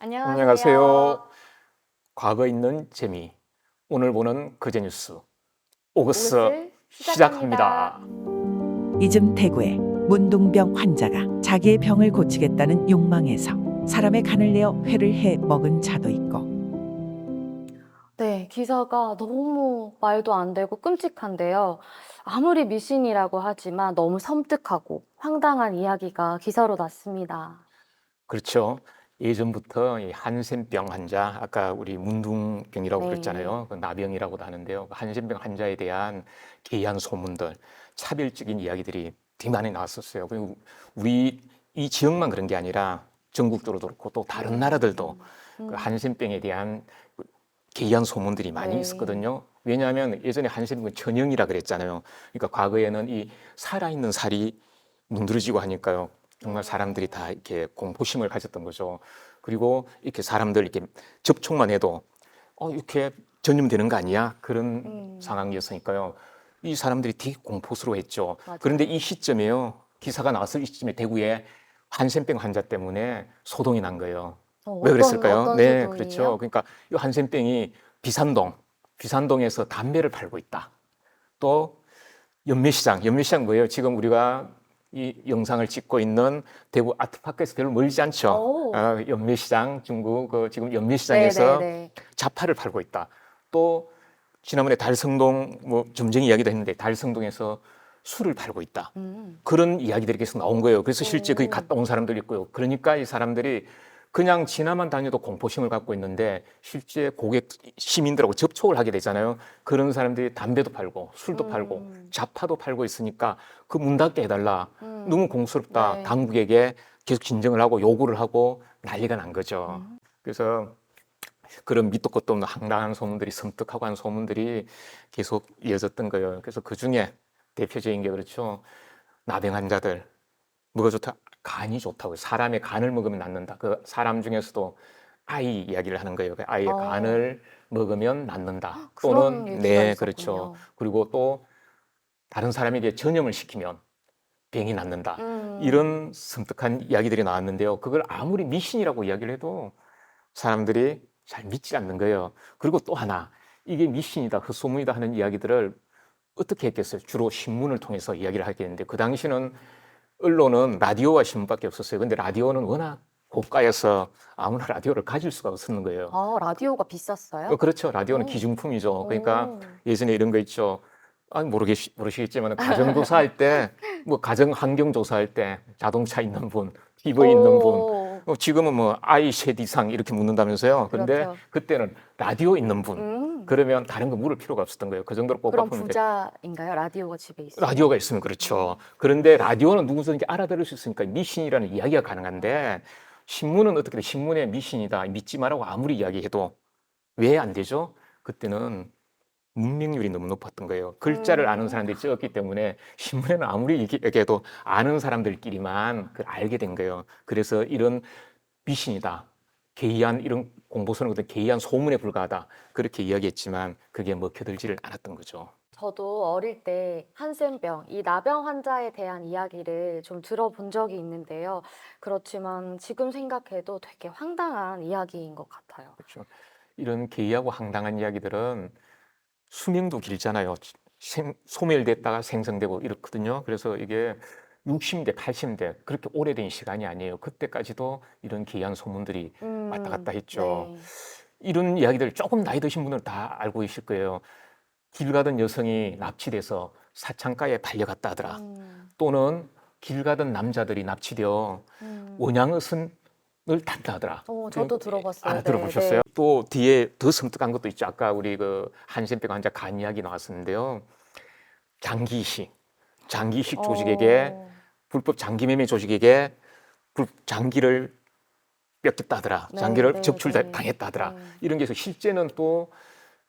안녕하세요. 안녕하세요. 과거 있는 재미. 오늘 보는 그제 뉴스. 오그스 오굿을 시작합니다. 시작합니다. 이즘태구의 문둥병 환자가 자기의 병을 고치겠다는 욕망에서 사람의 간을 내어 회를 해 먹은 자도 있고, 네, 기사가 너무 말도 안 되고 끔찍한데요. 아무리 미신이라고 하지만 너무 섬뜩하고 황당한 이야기가 기사로 났습니다. 그렇죠. 예전부터 이 한센병 환자, 아까 우리 문둥병이라고 네. 그랬잖아요. 그 나병이라고도 하는데요. 그 한센병 환자에 대한 기이한 소문들, 차별적인 이야기들이 되게 많이 나왔었어요. 그리고 우리 이 지역만 그런 게 아니라 전국적으로도 그렇고 또 다른 나라들도 그 음, 한센병에 대한 그 기이한 소문들이 많이 네. 있었거든요. 왜냐하면 예전에 한센병은 천형이라 그랬잖아요. 그러니까 과거에는 이 살아있는 살이 문드러지고 하니까요. 정말 사람들이 다 이렇게 공포심을 가졌던 거죠. 그리고 이렇게 사람들 이렇게 접촉만 해도 이렇게 전염되는 거 아니야? 그런 음, 상황이었으니까요. 이 사람들이 되게 공포스러워했죠. 그런데 이 맞아요. 시점에요. 기사가 나왔을 이 시점에 대구에 한센병 환자 때문에 소동이 난 거예요. 왜 그랬을까요? 어떤 네, 그렇죠. 소동이에요? 그러니까 이 한센병이 비산동에서 담배를 팔고 있다. 또 연매시장 뭐예요? 지금 우리가 이 영상을 찍고 있는 대구 아트파크에서 별로 멀지 않죠. 오, 연매시장, 중국 지금 연매시장에서 네네네. 자파를 팔고 있다. 또 지난번에 달성동 뭐 점쟁이 이야기도 했는데 달성동에서 술을 팔고 있다. 음, 그런 이야기들이 계속 나온 거예요. 그래서 실제 거기 오, 갔다 온 사람들이 있고요. 그러니까 이 사람들이 그냥 지나만 다녀도 공포심을 갖고 있는데 실제 고객 시민들하고 접촉을 하게 되잖아요. 그런 사람들이 담배도 팔고 술도 팔고 음, 자파도 팔고 있으니까 그 문 닫게 해달라. 너무 음, 공스럽다. 네. 당국에게 계속 진정을 하고 요구를 하고 난리가 난 거죠. 음, 그래서 그런 밑도 끝도 없는 황당한 소문들이 섬뜩하고 한 소문들이 계속 이어졌던 거예요. 그래서 그 중에 대표적인 게 그렇죠. 나병 환자들 뭐가 좋다? 간이 좋다고요. 사람의 간을 먹으면 낫는다. 그 사람 중에서도 아이 이야기를 하는 거예요. 그 아이의 어, 간을 먹으면 낫는다. 그런 또는 얘기가 네, 그렇죠. 있었군요. 그리고 또 다른 사람에게 전염을 시키면 병이 낫는다. 음, 이런 섬뜩한 이야기들이 나왔는데요. 그걸 아무리 미신이라고 이야기를 해도 사람들이 잘 믿지 않는 거예요. 그리고 또 하나, 이게 미신이다, 헛소문이다 하는 이야기들을 어떻게 했겠어요? 주로 신문을 통해서 이야기를 하겠는데, 그 당시는 언론은 라디오와 신문밖에 없었어요. 근데 라디오는 워낙 고가여서 아무나 라디오를 가질 수가 없었는 거예요. 아, 라디오가 비쌌어요? 그렇죠. 라디오는 오, 기중품이죠. 그러니까 오, 예전에 이런 거 있죠. 모르시겠지만 가정조사할 때, 뭐 가정 환경 조사할 때 자동차 있는 분, TV 있는 분, 오, 지금은 뭐 아이 셋 이상 이렇게 묻는다면서요. 근데 그렇죠. 그때는 라디오 있는 분, 음, 그러면 다른 거 물을 필요가 없었던 거예요. 그 정도로 그럼 뽑아보면 돼. 부자인가요? 라디오가 집에 있으면? 라디오가 있으면 그렇죠. 음, 그런데 라디오는 누구든지 알아들을 수 있으니까 미신이라는 이야기가 가능한데 신문은 어떻게 돼? 신문의 미신이다. 믿지 말라고 아무리 이야기해도 왜 안 되죠? 그때는 문맹률이 너무 높았던 거예요. 글자를 아는 음, 사람들이 적었기 때문에 신문에는 아무리 얘기해도 아는 사람들끼리만 그걸 알게 된 거예요. 그래서 이런 미신이다. 개이한 이런 공보서는 어떤 개이한 소문에 불과하다. 그렇게 이야기했지만 그게 먹혀들지를 않았던 거죠. 저도 어릴 때 한센병, 이 나병 환자에 대한 이야기를 좀 들어본 적이 있는데요. 그렇지만 지금 생각해도 되게 황당한 이야기인 것 같아요. 그렇죠. 이런 개이하고 황당한 이야기들은 수명도 길잖아요. 소멸됐다가 생성되고 이렇거든요. 그래서 이게 60대, 80대 그렇게 오래된 시간이 아니에요. 그때까지도 이런 기이한 소문들이 왔다 갔다 했죠. 네. 이런 이야기들 조금 나이 드신 분들은 다 알고 계실 거예요. 길 가던 여성이 납치돼서 사창가에 달려갔다 하더라. 음, 또는 길 가던 남자들이 납치되어 음. 원양어선을 탄다 하더라. 저도 들어봤어요. 네, 들어보셨어요? 네. 또 뒤에 더 섬뜩한 것도 있죠. 아까 우리 그 한센병 환자 간 이야기 나왔었는데요. 장기이식, 장기이식 조직에게 어, 불법 장기 매매 조직에게 장기를 뺏겼다 하더라. 네, 장기를 네, 네, 당했다 하더라. 네. 이런 게 있어. 실제는 또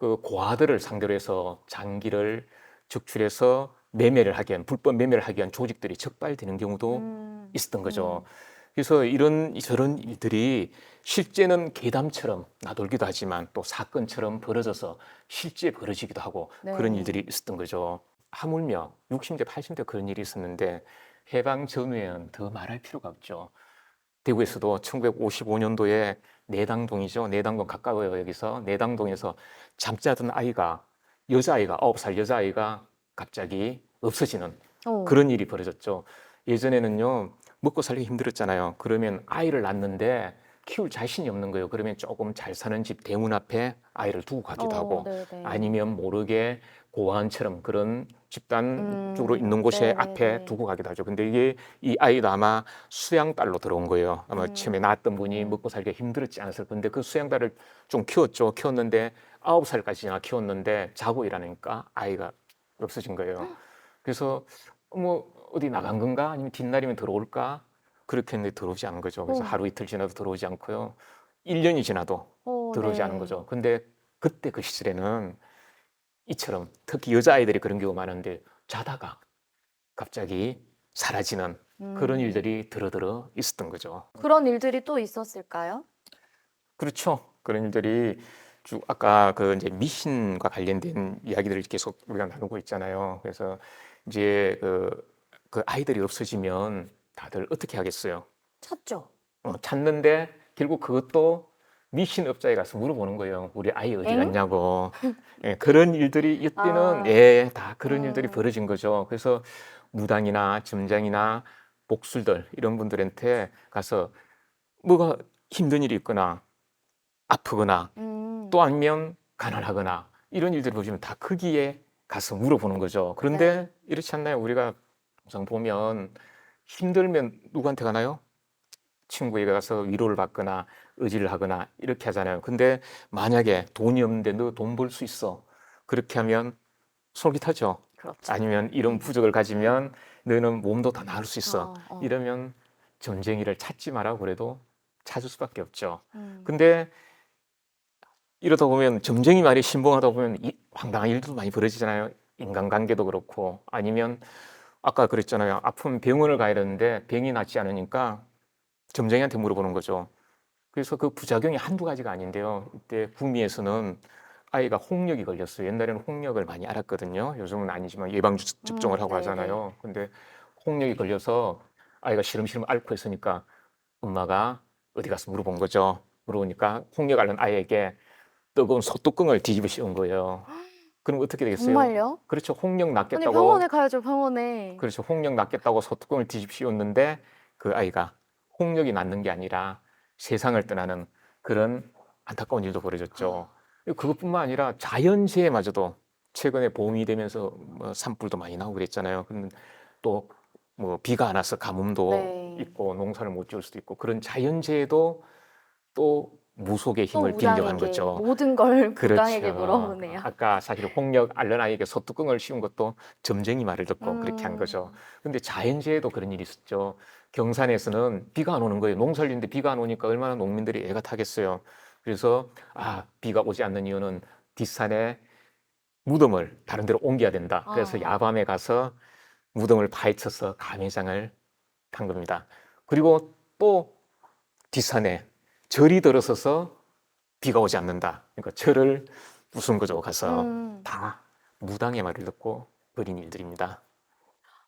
그 고아들을 상대로 해서 장기를 적출해서 매매를 하게 한 불법 매매를 하게 한 조직들이 적발되는 경우도 음, 있었던 거죠. 음, 그래서 이런 저런 일들이 실제는 괴담처럼 나돌기도 하지만 또 사건처럼 벌어져서 실제 벌어지기도 하고 그런 네. 일들이 있었던 거죠. 하물며 60대, 80대 그런 일이 있었는데 해방 전후에는 더 말할 필요가 없죠. 대구에서도 1955년도에 내당동이죠. 내당동 가까워요. 여기서 내당동에서 잠자던 아이가 여자아이가 9살 여자아이가 갑자기 없어지는 어. 그런 일이 벌어졌죠. 예전에는요, 먹고 살기 힘들었잖아요. 그러면 아이를 낳는데 키울 자신이 없는 거예요. 그러면 조금 잘 사는 집 대문 앞에 아이를 두고 가기도 하고, 네네. 아니면 모르게 고아원처럼 그런 집단 쪽으로 있는 곳에 앞에 네네네. 두고 가기도 하죠. 근데 이게 이 아이도 아마 수양딸로 들어온 거예요. 아마 처음에 낳았던 분이 먹고 살기가 힘들었지 않았을 건데 그 수양딸을 좀 키웠죠. 키웠는데 9살까지나 키웠는데 자고 일하니까 아이가 없어진 거예요. 그래서 뭐 어디 나간 건가 아니면 뒷날이면 들어올까 그렇게 했는데 들어오지 않은 거죠. 그래서 어. 하루 이틀 지나도 들어오지 않고요. 1년이 지나도 들어오지 않은 네. 거죠. 근데 그때 그 시절에는 이처럼 특히 여자아이들이 그런 경우가 많은데 자다가 갑자기 사라지는 그런 일들이 들어 있었던 거죠. 그런 일들이 또 있었을까요? 그렇죠. 그런 일들이 쭉 아까 그 이제 미신과 관련된 이야기들을 계속 우리가 나누고 있잖아요. 그래서 이제 그 아이들이 없어지면 다들 어떻게 하겠어요? 찾죠. 찾는데 결국 그것도 미신 업자에 가서 물어보는 거예요. 우리 아이 어디 엥? 갔냐고. 예, 그런 일들이 이때는 아. 다 그런 일들이 음. 벌어진 거죠. 그래서 무당이나 점장이나 복술들 이런 분들한테 가서 뭐가 힘든 일이 있거나 아프거나 또 아니면 가난하거나 이런 일들을 보시면 다 거기에 가서 물어보는 거죠. 그런데 이렇지 않나요? 우리가 항상 보면 힘들면 누구한테 가나요? 친구에게 가서 위로를 받거나 의지를 하거나 이렇게 하잖아요. 근데 만약에 돈이 없는데 너 돈 벌 수 있어. 그렇게 하면 솔깃하죠. 그렇죠. 아니면 이런 부족을 가지면 너는 몸도 더 나을 수 있어. 어. 이러면 점쟁이를 찾지 마라 그래도 찾을 수밖에 없죠. 음. 근데 이러다 보면 점쟁이 말이 신봉하다 보면 황당한 일도 많이 벌어지잖아요. 인간관계도 그렇고 아니면 아까 그랬잖아요. 아픈 병원을 가야 되는데 병이 낫지 않으니까 점쟁이한테 물어보는 거죠. 그래서 그 부작용이 한두 가지가 아닌데요. 이때 구미에서는 아이가 홍역이 걸렸어요. 옛날에는 홍역을 많이 알았거든요. 요즘은 아니지만 예방접종을 하고 네네. 하잖아요. 근데 홍역이 걸려서 아이가 시름시름 앓고 있으니까 엄마가 어디 가서 물어본 거죠. 물어보니까 홍역 앓는 아이에게 뜨거운 소뚜껑을 뒤집어 씌운 거예요. 그럼 어떻게 되겠어요? 정말요? 그렇죠. 홍역 아니 낫겠다고. 병원에 가야죠, 병원에. 그렇죠. 홍역 낫겠다고 소뚜껑을 뒤집어 씌웠는데 그 아이가 홍역이 낫는 게 아니라 세상을 떠나는 그런 안타까운 일도 벌어졌죠. 그것뿐만 아니라 자연재해마저도 최근에 봄이 되면서 뭐 산불도 많이 나오고 그랬잖아요. 또 뭐 비가 안 와서 가뭄도 네. 있고 농사를 못 지을 수도 있고 그런 자연재해도 또 무속의 또 힘을 빌려간 무당에게 거죠. 모든 걸 무당에게 그렇죠. 물어보네요. 아까 사실 홍역 앓는 아이에게 소뚜껑을 씌운 것도 점쟁이 말을 듣고 그렇게 한 거죠. 근데 자연재해도 그런 일이 있었죠. 경산에서는 비가 안 오는 거예요. 농사를 짓는데 비가 안 오니까 얼마나 농민들이 애가 타겠어요. 그래서 비가 오지 않는 이유는 뒷산에 무덤을 다른 데로 옮겨야 된다. 그래서 야밤에 가서 무덤을 파헤쳐서 가매장을 한 겁니다. 그리고 또 뒷산에 절이 들어서서 비가 오지 않는다. 그러니까 절을 부순 거죠. 가서 다 무당의 말을 듣고 벌인 일들입니다.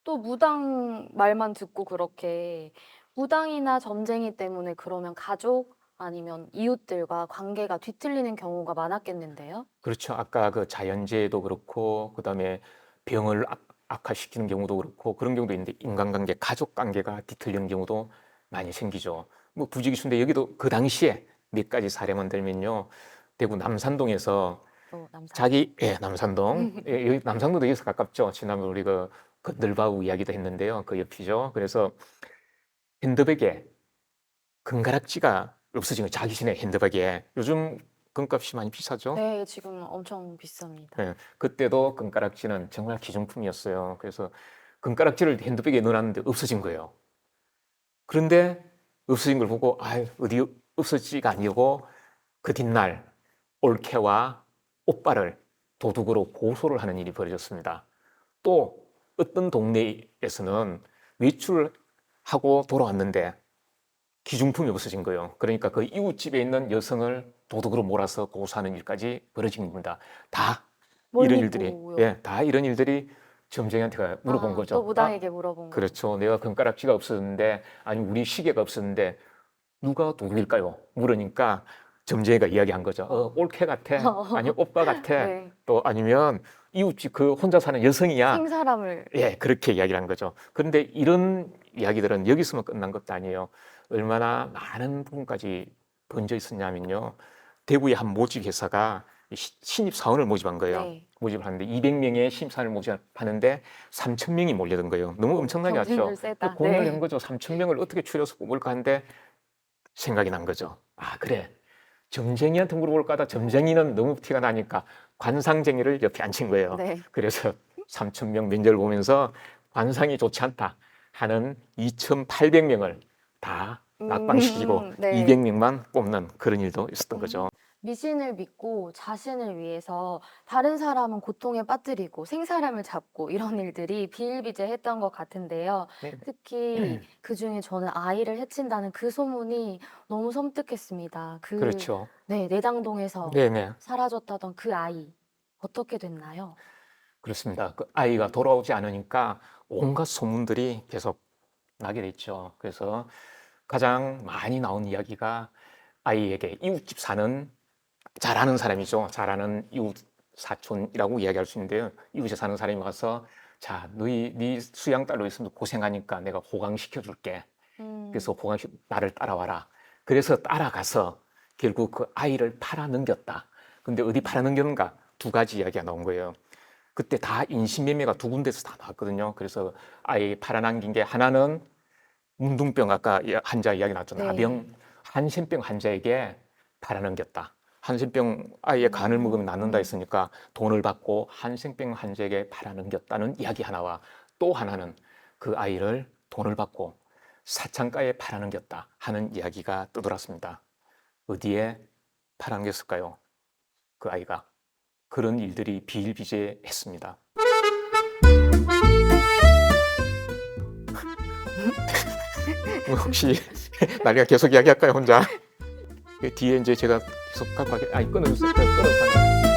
또 무당 말만 듣고 그렇게 무당이나 점쟁이 때문에 그러면 가족 아니면 이웃들과 관계가 뒤틀리는 경우가 많았겠는데요? 그렇죠. 아까 그 자연재해도 그렇고 그다음에 병을 악화시키는 경우도 그렇고 그런 경우도 있는데 인간관계, 가족관계가 뒤틀리는 경우도 많이 생기죠. 뭐 부지기수인데 여기도 그 당시에 몇 가지 사례만 들면요. 대구 남산동에서 남산. 남산동. 여기 남산동도 여기서 가깝죠. 지난번 우리 그 건들바우 이야기도 했는데요. 그 옆이죠. 그래서 핸드백에 금가락지가 없어진 거 자기 전에 핸드백에 요즘 금값이 많이 비싸죠. 네, 지금 엄청 비쌉니다. 네, 그때도 금가락지는 정말 기중품이었어요. 그래서 금가락지를 핸드백에 넣어놨는데 없어진 거예요. 그런데 없어진 걸 보고 어디 없어지가 아니고 그 뒷날 올케와 오빠를 도둑으로 고소를 하는 일이 벌어졌습니다. 또 어떤 동네에서는 외출을 하고 돌아왔는데 기중품이 없어진 거예요. 그러니까 그 이웃집에 있는 여성을 도둑으로 몰아서 고소하는 일까지 벌어진 겁니다. 다 뭘 이런 일들이, 믿고요? 다 이런 일들이 점쟁이한테 물어본 거죠. 또 무당에게 물어본 거. 그렇죠. 내가 금가락지가 없었는데, 아니 우리 시계가 없었는데 누가 누구일까요? 물으니까 점쟁이가 이야기한 거죠. 올케 같아. 아니 오빠 같아. 네. 또 아니면 이웃집 그 혼자 사는 여성이야. 생사람을 예, 그렇게 이야기를 한 거죠. 그런데 이런 이야기들은 여기서만 끝난 것도 아니에요. 얼마나 많은 부분까지 번져 있었냐면요. 대구의 한 모집 회사가 신입 사원을 모집한 거예요. 네. 모집을 하는데 200명의 신입사원을 모집하는데 3,000명이 몰려든 거예요. 너무 엄청나게 왔죠. 경쟁률 세다. 고민을 네. 한 거죠. 3,000명을 어떻게 추려서 뽑을까 하는데 생각이 난 거죠. 아, 그래. 점쟁이한테 물어볼까 하다 점쟁이는 너무 티가 나니까 관상쟁이를 옆에 앉힌 거예요. 네. 그래서 3,000명 면접을 보면서 관상이 좋지 않다 하는 2,800명을 다 낙방시키고 네. 200명만 뽑는 그런 일도 있었던 거죠. 미신을 믿고 자신을 위해서 다른 사람은 고통에 빠뜨리고 생사람을 잡고 이런 일들이 비일비재했던 것 같은데요. 네. 특히 그중에 저는 아이를 해친다는 그 소문이 너무 섬뜩했습니다. 그렇죠. 네, 내장동에서 네네. 사라졌다던 그 아이 어떻게 됐나요? 그렇습니다. 그 아이가 돌아오지 않으니까 온갖 소문들이 계속 나게 됐죠. 그래서 가장 많이 나온 이야기가 아이에게 이웃집 사는 잘 아는 사람이죠. 잘 아는 이웃 사촌이라고 이야기할 수 있는데요. 이웃에 사는 사람이 와서 자, 네 수양딸로 있으면 고생하니까 내가 호강시켜 줄게. 그래서 나를 따라와라. 그래서 따라가서 결국 그 아이를 팔아 넘겼다. 근데 어디 팔아 넘겼는가? 두 가지 이야기가 나온 거예요. 그때 다 인신매매가 두 군데서 다 나왔거든요. 그래서 아이 팔아 남긴 게 하나는 문둥병 아까 환자 이야기 나왔죠. 네. 나병 한센병 환자에게 팔아 넘겼다. 한센병 아이의 간을 먹으면 낫는다 했으니까 돈을 받고 한센병 환자에게 팔아 넘겼다는 이야기 하나와 또 하나는 그 아이를 돈을 받고 사창가에 팔아 넘겼다 하는 이야기가 떠돌았습니다. 어디에 팔아 넘겼을까요? 그 아이가. 그런 일들이 비일비재했습니다. 혹시 나리가 계속 이야기할까요, 혼자? 뒤에 이제 제가 계속 갖고 끊어주세요. 끊어서.